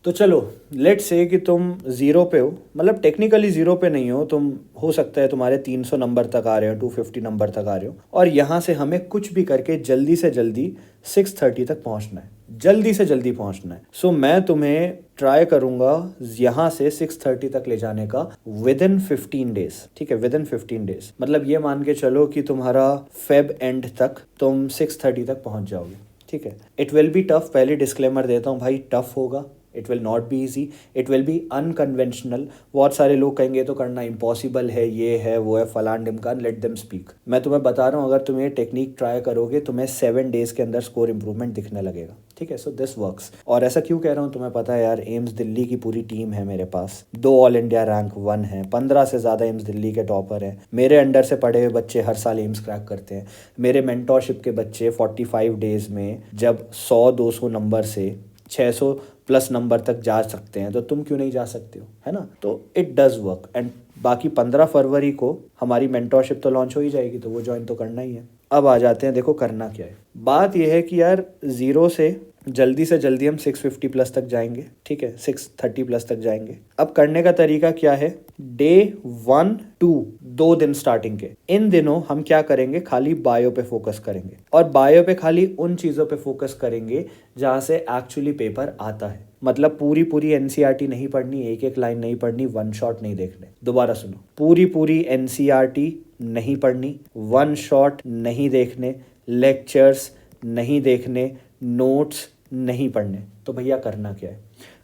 तो चलो let's say कि तुम ज़ीरो पे हो, मतलब टेक्निकली ज़ीरो पे नहीं हो तुम, हो सकता है तुम्हारे 300 नंबर तक आ रहे हो, 250 नंबर तक आ रहे हो, और यहाँ से हमें कुछ भी करके जल्दी से जल्दी 630 तक पहुँचना है, जल्दी से जल्दी पहुँचना है। सो मैं तुम्हें ट्राई करूँगा यहाँ से 630 तक ले जाने का विद इन 15 डेज, ठीक है, विद इन 15 डेज, मतलब ये मान के चलो कि तुम्हारा फेब एंड तक तुम 630 तक पहुँच जाओगे, ठीक है। इट विल बी टफ, पहले डिस्क्लेमर देता हूँ भाई, टफ होगा, it will not be easy, it will be unconventional. बहुत सारे लोग कहेंगे तो करना इम्पॉसिबल है, ये है वो है, फलान ढिमकान, लेट देम स्पीक। मैं तुम्हें बता रहा हूँ अगर तुम ये टेक्निक ट्राई करोगे तुम्हें 7 डेज के अंदर स्कोर इंप्रूवमेंट दिखने लगेगा, ठीक है। So this works. और ऐसा क्यों कह रहा हूँ तुम्हें पता है यार, एम्स दिल्ली की पूरी टीम है मेरे पास, 2 ऑल इंडिया रैंक 1 है, 15 से ज़्यादा एम्स दिल्ली के टॉपर हैं, मेरे अंडर से पढ़े हुए बच्चे हर साल एम्स क्रैक करते हैं, मेरे मेंटोरशिप के बच्चे 45 डेज में जब 100-200 नंबर से 600 प्लस नंबर तक जा सकते हैं, तो तुम क्यों नहीं जा सकते हो, है ना। तो इट डज़ वर्क। एंड बाकी 15 फरवरी को हमारी मेंटोरशिप तो लॉन्च हो ही जाएगी, तो वो ज्वाइन तो करना ही है। अब आ जाते हैं, देखो करना क्या है। बात यह है कि यार ज़ीरो से जल्दी हम 650 प्लस तक जाएंगे, ठीक है, 630 प्लस तक जाएंगे। अब करने का तरीका क्या है, डे 1 2 2 दिन स्टार्टिंग के, इन दिनों हम क्या करेंगे, खाली बायो पे फोकस करेंगे, और बायो पे खाली उन चीज़ों पे फोकस करेंगे जहाँ से एक्चुअली पेपर आता है। मतलब पूरी एनसीईआरटी नहीं पढ़नी, एक एक लाइन नहीं पढ़नी, वन शॉट नहीं देखने। दोबारा सुनो, पूरी एनसीईआरटी नहीं पढ़नी, वन शॉट नहीं देखने, लेक्चर्स नहीं देखने, नोट्स नहीं पढ़ने। तो भैया करना क्या है,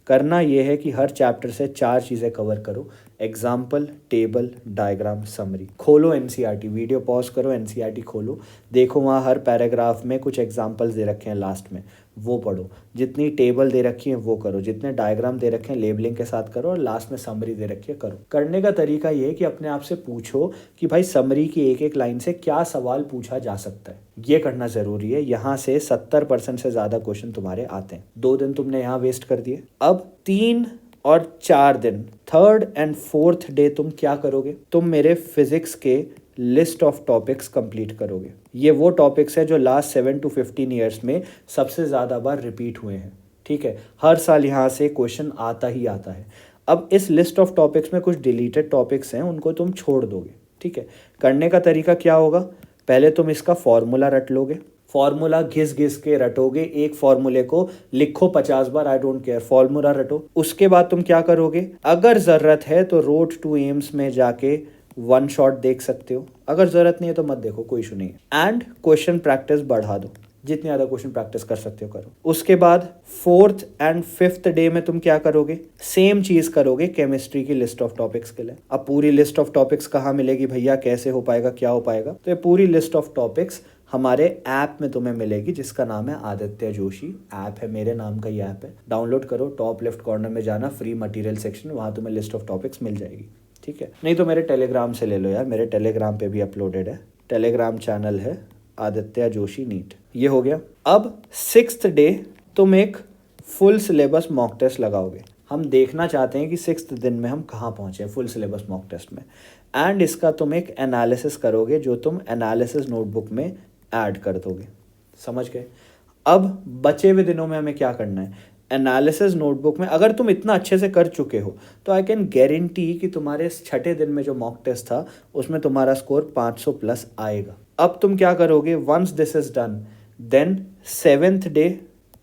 करना ये है कि हर चैप्टर से 4 चीज़ें कवर करो, एग्जाम्पल, टेबल, डायग्राम, समरी। खोलो एनसीईआरटी, वीडियो पॉज करो, एनसीईआरटी खोलो, देखो वहाँ हर पैराग्राफ में कुछ एग्जाम्पल्स दे रखे हैं लास्ट में, वो पढ़ो, जितनी टेबल दे रखी है वो करो, जितने डायग्राम दे रखे हैं लेबलिंग के साथ करो, और लास्ट में समरी दे रखी है करो। करने का तरीका ये है कि अपने आप से पूछो कि भाई समरी की एक एक लाइन से क्या सवाल पूछा जा सकता है, ये करना ज़रूरी है। यहाँ से 70% से ज़्यादा क्वेश्चन तुम्हारे आते हैं। 2 दिन तुमने यहाँ वेस्ट कर दिए। अब 3 और 4 दिन, 3rd एंड 4th डे तुम क्या करोगे, तुम मेरे फिजिक्स के लिस्ट ऑफ टॉपिक्स कंप्लीट करोगे। ये वो टॉपिक्स है जो लास्ट 7 to 15 ईयर्स में सबसे ज़्यादा बार रिपीट हुए हैं, ठीक है। हर साल यहाँ से क्वेश्चन आता ही आता है। अब इस लिस्ट ऑफ टॉपिक्स में कुछ डिलीटेड टॉपिक्स हैं, उनको तुम छोड़ दोगे, ठीक है। करने का तरीका क्या होगा, पहले तुम इसका फॉर्मूला रट लोगे, फॉर्मूला घिस घिस के रटोगे, एक फॉर्मूले को लिखो 50 बार, आई डोंट केयर, फॉर्मूला रटो। उसके बाद तुम क्या करोगे, अगर ज़रूरत है तो रोड टू एम्स में जाके वन शॉट देख सकते हो, अगर ज़रूरत नहीं है तो मत देखो, कोई इशू नहीं है। एंड क्वेश्चन प्रैक्टिस बढ़ा दो, जितनी ज़्यादा क्वेश्चन प्रैक्टिस कर सकते हो करो। उसके बाद 4th एंड 5th डे में तुम क्या करोगे, सेम चीज़ करोगे केमिस्ट्री की लिस्ट ऑफ टॉपिक्स के लिए। अब पूरी लिस्ट ऑफ टॉपिक्स कहाँ मिलेगी भैया, कैसे हो पाएगा, क्या हो पाएगा, तो ये पूरी लिस्ट ऑफ टॉपिक्स हमारे ऐप में तुम्हें मिलेगी, जिसका नाम है आदित्य जोशी ऐप है, मेरे नाम का ये ऐप है। डाउनलोड करो, टॉप लेफ्ट कॉर्नर में जाना, फ्री मटेरियल सेक्शन, वहाँ तुम्हें लिस्ट ऑफ टॉपिक्स मिल जाएगी, ठीक है। नहीं तो मेरे टेलीग्राम से ले लो यार, मेरे टेलीग्राम पे भी अपलोडेड है, टेलीग्राम चैनल है आदित्य जोशी नीट। ये हो गया। अब 6th डे तुम एक फुल सिलेबस मॉक टेस्ट लगाओगे। हम देखना चाहते हैं कि 6th दिन में हम कहाँ पहुँचे फुल सिलेबस मॉक टेस्ट में, एंड इसका तुम एक एनालिसिस करोगे जो तुम एनालिसिस नोटबुक में ऐड कर दोगे, समझ गए। अब बचे हुए दिनों में हमें क्या करना है, एनालिसिस नोटबुक में अगर तुम इतना अच्छे से कर चुके हो तो आई कैन गारंटी कि तुम्हारे 6ठे दिन में जो मॉक टेस्ट था उसमें तुम्हारा स्कोर 500 प्लस आएगा। अब तुम क्या करोगे, once this is done then 7th day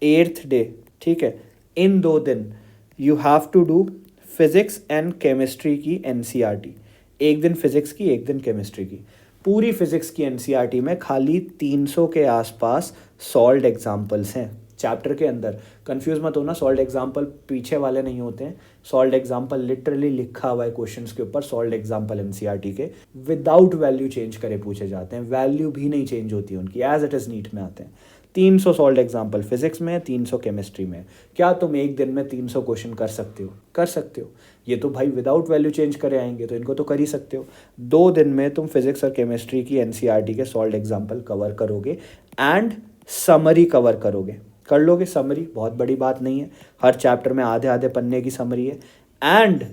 8th day, ठीक है, इन 2 दिन you have to do physics and chemistry की एनसीईआरटी। एक दिन फिजिक्स की, एक दिन केमिस्ट्री की। पूरी फिजिक्स की एनसीईआरटी में खाली 300 के आसपास सॉल्व्ड एग्जाम्पल्स हैं चैप्टर के अंदर। कंफ्यूज मत होना, सॉल्व्ड एग्जाम्पल पीछे वाले नहीं होते हैं, सॉल्व्ड एग्जाम्पल लिटरली लिखा हुआ है क्वेश्चंस के ऊपर, सॉल्व्ड एग्जाम्पल एनसीईआरटी के विदाउट वैल्यू चेंज करे पूछे जाते हैं, वैल्यू भी नहीं चेंज होती है उनकी, एज इट इज़ नीट में आते हैं। 300 सॉल्व्ड एग्जाम्पल फिजिक्स में है, 300 केमिस्ट्री में है। क्या तुम एक दिन में 300 क्वेश्चन कर सकते हो? कर सकते हो। ये तो भाई विदाउट वैल्यू चेंज करे आएंगे, तो इनको तो कर ही सकते हो। 2 दिन में तुम फिजिक्स और केमिस्ट्री की एनसीईआरटी के सॉल्व्ड एग्जाम्पल कवर करोगे एंड समरी कवर करोगे। कर लोगे समरी, बहुत बड़ी बात नहीं है, हर चैप्टर में आधे आधे पन्ने की समरी है। एंड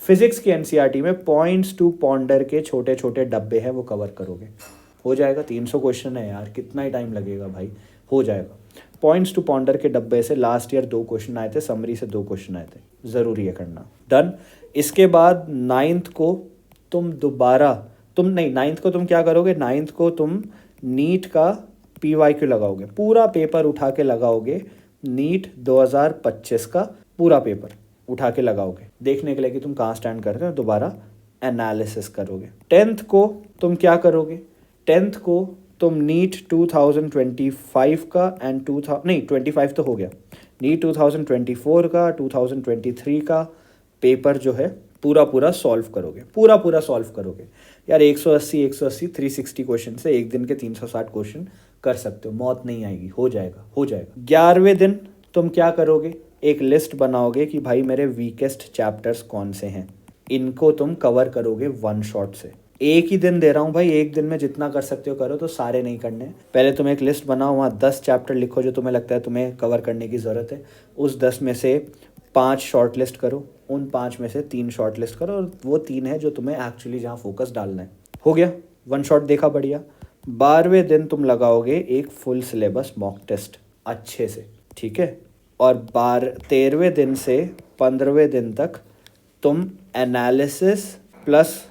फिजिक्स की एनसीईआरटी में पॉइंट्स टू पॉन्डर के छोटे छोटे डब्बे हैं, वो कवर करोगे। हो जाएगा। 300 क्वेश्चन है यार, कितना ही टाइम लगेगा भाई, हो जाएगा। पॉइंट्स टू पॉन्डर के डब्बे से लास्ट ईयर 2 क्वेश्चन आए थे, समरी से 2 क्वेश्चन आए थे, ज़रूरी है करना। डन। इसके बाद 9th को तुम दोबारा नाइन्थ को तुम क्या करोगे, 9th को तुम नीट का PYQ लगाओगे, पूरा पेपर उठा के लगाओगे, नीट 2025 का पूरा पेपर उठा के लगाओगे, देखने के लिए कि तुम कहाँ स्टैंड कर रहे हो, दोबारा एनालिसिस करोगे। 10th को तुम क्या करोगे, 10th को तुम नीट 2025 का एंड 25 तो हो गया, नीट 2024 का 2023 का पेपर जो है पूरा सॉल्व करोगे, पूरा सॉल्व करोगे यार। 180 360 क्वेश्चन से एक दिन के 360 क्वेश्चन कर सकते हो, मौत नहीं आएगी, हो जाएगा। 11वें दिन तुम क्या करोगे, एक लिस्ट बनाओगे कि भाई मेरे वीकेस्ट चैप्टर्स कौन से हैं, इनको तुम कवर करोगे 1 शॉट से। एक ही दिन दे रहा हूँ भाई, एक दिन में जितना कर सकते हो करो, तो सारे नहीं करने। पहले तुम एक लिस्ट बनाओ, वहाँ 10 चैप्टर लिखो जो तुम्हें लगता है तुम्हें कवर करने की ज़रूरत है, उस 10 में से 5 शॉर्ट लिस्ट करो, उन 5 में से 3 शॉर्ट लिस्ट करो, और वो 3 है जो तुम्हें एक्चुअली जहाँ फोकस डालना है। हो गया, 1 शॉट देखा, बढ़िया। 12वें दिन तुम लगाओगे एक फुल सिलेबस मॉक टेस्ट अच्छे से, ठीक है। और 13वें दिन से 15वें दिन तक तुम एनालिसिस प्लस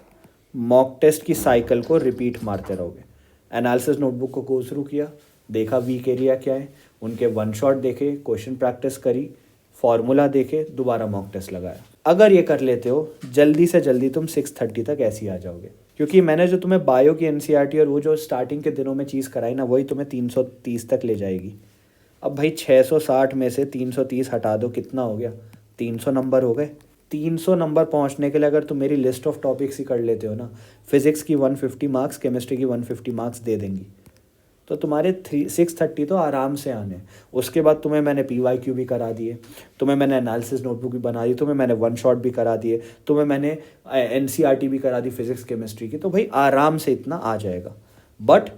मॉक टेस्ट की साइकिल को रिपीट मारते रहोगे। एनालिसिस नोटबुक को गो थ्रू किया, देखा वीक एरिया क्या है, उनके 1 शॉट देखे, क्वेश्चन प्रैक्टिस करी, फॉर्मूला देखे, दोबारा मॉक टेस्ट लगाया। अगर ये कर लेते हो, जल्दी से जल्दी तुम 630 तक ऐसे ही आ जाओगे, क्योंकि मैंने जो तुम्हें बायो की NCERT और वो जो स्टार्टिंग के दिनों में चीज़ कराई ना, वही तुम्हें 330 तक ले जाएगी। अब भाई 660 में से 330 हटा दो, कितना हो गया, 300 नंबर हो गए। 300 नंबर पहुंचने के लिए अगर तुम मेरी लिस्ट ऑफ टॉपिक्स ही कर लेते हो ना, फिजिक्स की 150 मार्क्स, केमिस्ट्री की 150 मार्क्स दे देंगी, तो तुम्हारे 630 तो आराम से आने। उसके बाद तुम्हें मैंने PYQ भी करा दिए, तुम्हें मैंने एनालिसिस नोटबुक भी बना दी, तुम्हें मैंने 1 शॉट भी करा दिए, तुम्हें मैंने NCERT भी करा दी फिजिक्स केमिस्ट्री की, तो भाई आराम से इतना आ जाएगा। But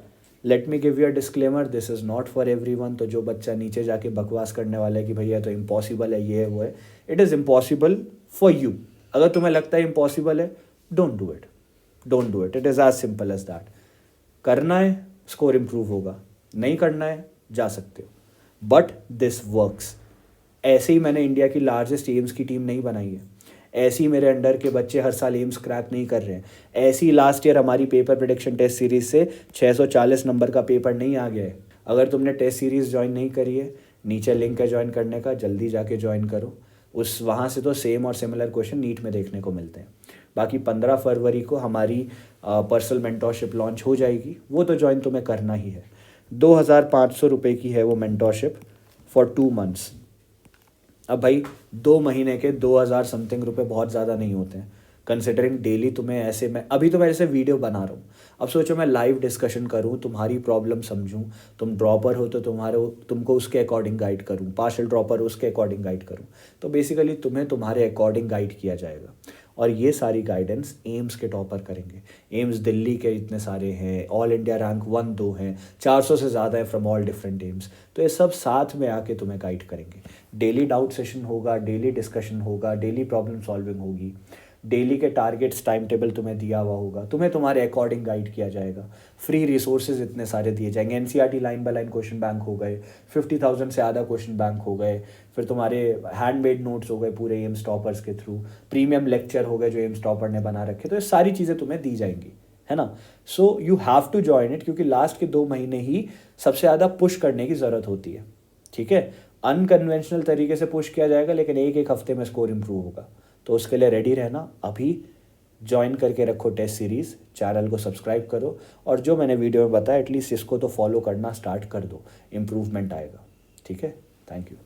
let me give you a disclaimer, this is not for everyone. तो जो बच्चा नीचे जाके बकवास करने वाला है कि भैया तो इम्पॉसिबल है, ये है वो है, it is impossible for you. अगर तुम्हें लगता है इम्पॉसिबल है, don't do it, it is as simple as that. करना है, स्कोर इम्प्रूव होगा, नहीं करना है, जा सकते हो, बट दिस वर्क्स। ऐसे ही मैंने इंडिया की लार्जेस्ट एम्स की टीम नहीं बनाई है, ऐसे ही मेरे अंडर के बच्चे हर साल एम्स क्रैक नहीं कर रहे हैं, ऐसी लास्ट ईयर हमारी पेपर प्रेडिक्शन टेस्ट सीरीज से 640 नंबर का पेपर नहीं आ गया है। अगर तुमने टेस्ट सीरीज ज्वाइन नहीं करी है, नीचे लिंक है ज्वाइन करने का, जल्दी जाके ज्वाइन करो। उस वहाँ से तो सेम और सिमिलर क्वेश्चन नीट में देखने को मिलते हैं। बाकी 15 फरवरी को हमारी पर्सनल मेंटोरशिप लॉन्च हो जाएगी, वो तो ज्वाइन तुम्हें करना ही है। 2500 रुपये की है वो मेंटोरशिप फॉर 2 मंथ्स। अब भाई 2 महीने के 2000 समथिंग रुपये बहुत ज़्यादा नहीं होते हैं, कंसिडरिंग डेली तुम्हें ऐसे, मैं अभी तो मैं ऐसे वीडियो बना रहा हूँ, अब सोचो मैं लाइव डिस्कशन करूँ, तुम्हारी प्रॉब्लम समझूँ, तुम ड्रॉपर हो तो तुमको उसके अकॉर्डिंग गाइड करूँ, पार्शियल ड्रॉपर हो उसके अकॉर्डिंग गाइड करूँ, तो बेसिकली तुम्हें तुम्हारे अकॉर्डिंग गाइड किया जाएगा। और ये सारी गाइडेंस एम्स के टॉपर करेंगे। एम्स दिल्ली के इतने सारे हैं, ऑल इंडिया रैंक 1-2 हैं, 400 से ज़्यादा है फ्रॉम ऑल डिफरेंट एम्स, तो ये सब साथ में आके तुम्हें गाइड करेंगे। डेली डाउट सेशन होगा, डेली डिस्कशन होगा, डेली प्रॉब्लम सॉल्विंग होगी, डेली के टारगेट्स टाइम टेबल तुम्हें दिया हुआ होगा, तुम्हें तुम्हारे अकॉर्डिंग गाइड किया जाएगा। फ्री रिसोर्सेज इतने सारे दिए जाएंगे, NCERT line by line question bank हो गए, 50,000 से ज़्यादा क्वेश्चन बैंक हो गए, फिर तुम्हारे हैंडमेड नोट्स हो गए पूरे एम्स टॉपर्स के थ्रू, प्रीमियम लेक्चर हो गए जो एम्स टॉपर ने बना रखे, तो ये सारी चीज़ें तुम्हें दी जाएंगी, है ना। So you have to join it, क्योंकि लास्ट के 2 महीने ही सबसे ज़्यादा पुश करने की ज़रूरत होती है, ठीक है। अनकन्वेंशनल तरीके से पुश किया जाएगा, लेकिन एक हफ्ते में स्कोर इम्प्रूव होगा, तो उसके लिए रेडी रहना। अभी ज्वाइन करके रखो टेस्ट सीरीज़, चैनल को सब्सक्राइब करो, और जो मैंने वीडियो में बताया एटलीस्ट इसको तो फॉलो करना स्टार्ट कर दो, इम्प्रूवमेंट आएगा, ठीक है। Thank you.